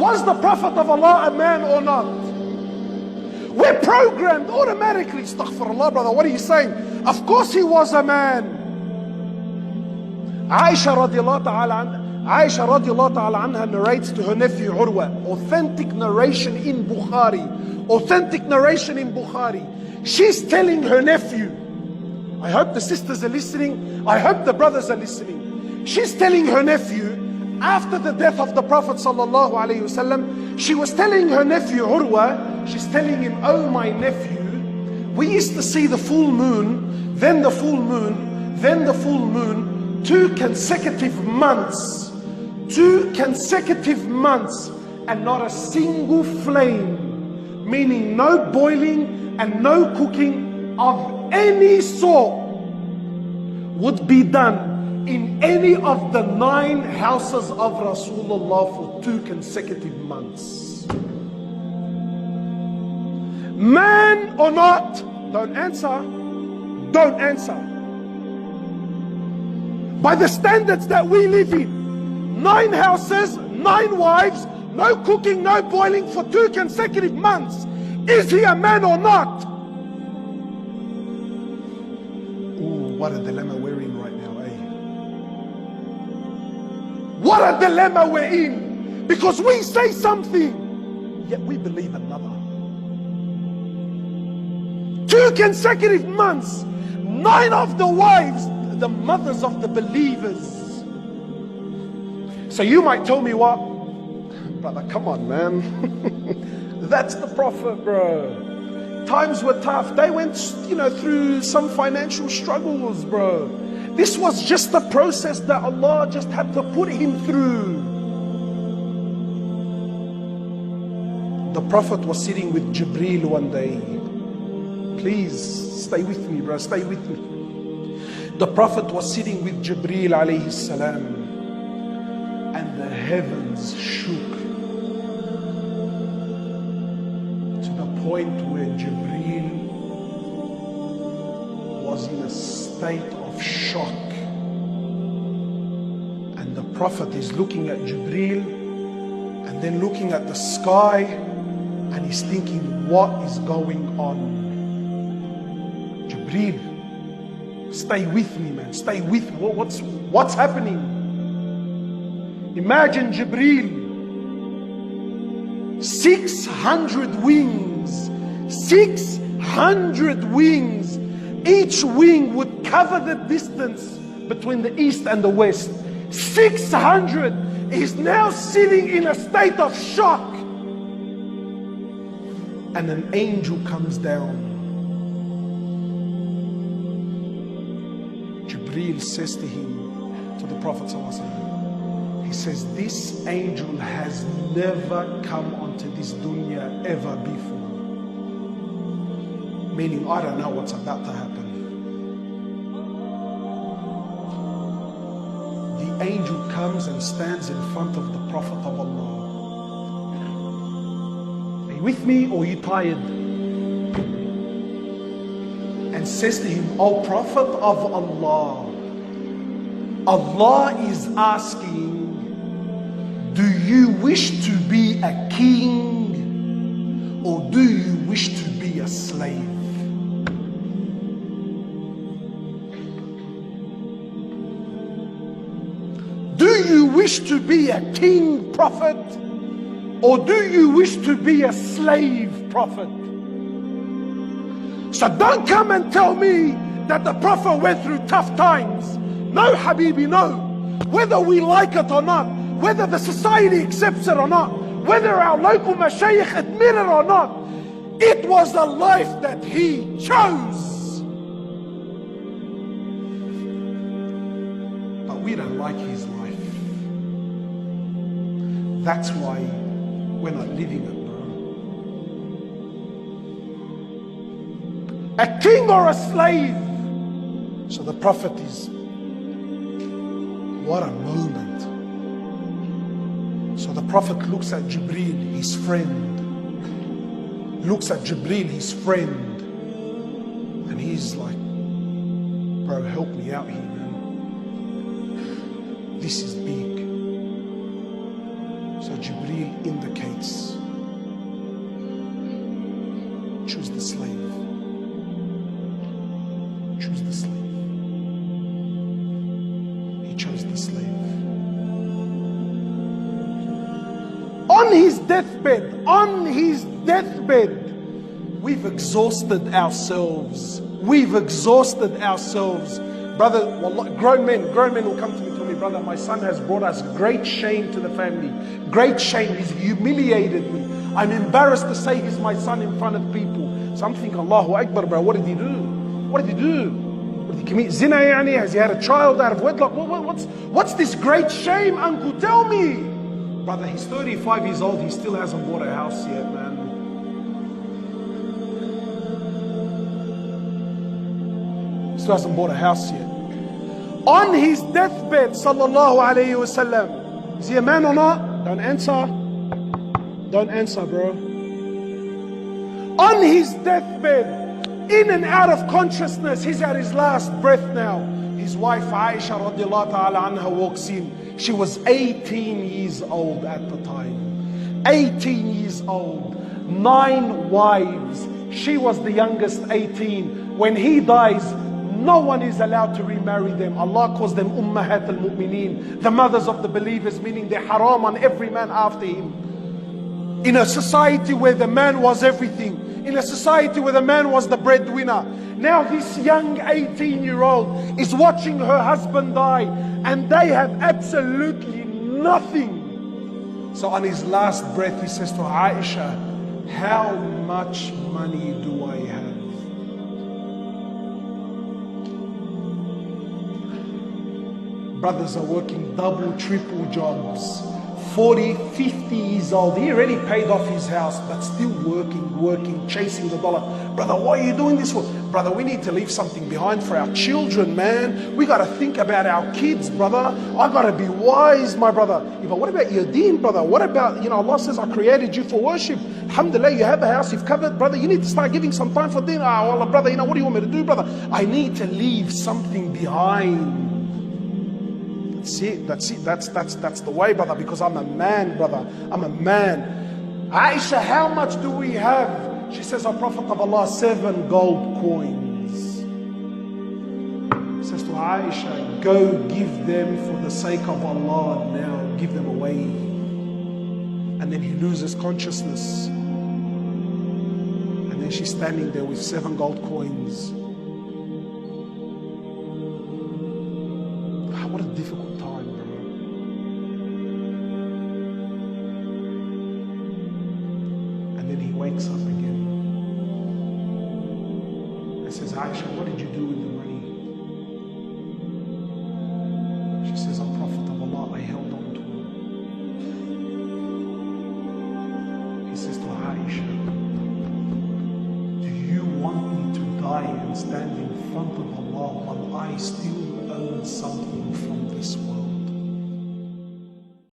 Was the Prophet of Allah a man or not? We're programmed automatically. Astaghfirullah, brother, what are you saying? Of course he was a man. Aisha radiallahu ta'ala anha narrates to her nephew Urwa. Authentic narration in Bukhari. Authentic narration in Bukhari. She's telling her nephew, I hope the sisters are listening, I hope the brothers are listening. She's telling her nephew, after the death of the Prophet sallallahu alaihi wasallam, she was telling her nephew Urwa, she's telling him, oh my nephew, we used to see the full moon, then the full moon, then the full moon, 2 consecutive months, and not a single flame, meaning no boiling and no cooking of any sort would be done in any of the 9 houses of Rasulullah for 2 consecutive months. Man or not? Don't answer. Don't answer. By the standards that we live in, 9 houses, 9 wives, no cooking, no boiling for 2 consecutive months. Is he a man or not? Ooh, what a dilemma we're in right now, eh? What a dilemma we're in. Because we say something, yet we believe another. 2 consecutive months, 9 of the wives, the mothers of the believers. So you might tell me what? Brother, come on, man. That's the Prophet, bro. Times were tough. They went, through some financial struggles, bro. This was just the process that Allah just had to put him through. The Prophet was sitting with Jibreel one day. Please, stay with me, bro. Stay with me. The Prophet was sitting with Jibreel alayhi salam. And the heavens shook to the point where Jibreel was in a state of shock. And the Prophet is looking at Jibreel and then looking at the sky, and he's thinking, what is going on? Jibreel, stay with me, man. Stay with me. What's happening? Imagine Jibreel, 600 wings, 600 wings. Each wing would cover the distance between the east and the west. 600. He's now sitting in a state of shock. And an angel comes down. Jibreel says to him, to the Prophet ﷺ, he says, this angel has never come onto this dunya ever before. Meaning, I don't know what's about to happen. The angel comes and stands in front of the Prophet of Allah. Are you with me or are you tired? And says to him, O Prophet of Allah, Allah is asking, do you wish to be a king or do you wish to be a slave? Do you wish to be a king, Prophet, or do you wish to be a slave, Prophet? So don't come and tell me that the Prophet went through tough times. No, Habibi, no. Whether we like it or not, whether the society accepts it or not, whether our local mashayikh admit it or not, it was a life that he chose. But we don't like his life. That's why we're not living it, bro. A king or a slave? So the Prophet is, what a moment. So the Prophet looks at Jibreel, his friend. Looks at Jibreel, his friend. And he's like, bro, help me out here, man. This is big. So Jibreel indicates, choose the slave. Choose the slave. He chose the slave. On his deathbed, we've exhausted ourselves. We've exhausted ourselves. Brother, wallah, grown men will come to me and tell me, brother, my son has brought us great shame to the family. Great shame. He's humiliated me. I'm embarrassed to say he's my son in front of people. So I'm thinking, Allahu Akbar, bro, what did he do? What did he do? Did he commit zina, yani? Has he had a child out of wedlock? What's this great shame, uncle? Tell me. Brother, he's 35 years old. He still hasn't bought a house yet, man. Still hasn't bought a house yet. On his deathbed, sallallahu alayhi wasallam. Is he a man or not? Don't answer. Don't answer, bro. On his deathbed, in and out of consciousness, he's at his last breath now. His wife Aisha radiallahu ta'ala anha walks in. She was 18 years old at the time. 18 years old. 9 wives. She was the youngest, 18. When he dies, no one is allowed to remarry them. Allah calls them Ummahat al-Mu'mineen, the mothers of the believers, meaning they're haram on every man after him. In a society where the man was everything, in a society where the man was the breadwinner, now this young 18-year-old is watching her husband die, and they have absolutely nothing. So on his last breath, he says to Aisha, how much money do I have? Brothers are working double, triple jobs. 40, 50 years old. He already paid off his house, but still working, chasing the dollar. Brother, what are you doing this for? Brother, we need to leave something behind for our children, man. We got to think about our kids, brother. I got to be wise, my brother. But what about your deen, brother? What about, Allah says, I created you for worship. Alhamdulillah, you have a house, you've covered, brother. You need to start giving some time for deen. Allah, brother, what do you want me to do, brother? I need to leave something behind. That's it. That's the way, brother, because I'm a man, brother. I'm a man. Aisha, how much do we have? She says, O Prophet of Allah, 7 gold coins. He says to Aisha, go give them for the sake of Allah now. Give them away. And then he loses consciousness. And then she's standing there with 7 gold coins. What a difficult time, bro. And then he wakes up again and says, Aisha, what did you do with the money? She says, O Prophet of Allah, I held on to it. He says to Aisha, do you want me to die and stand in front of Allah while I still own something from this world?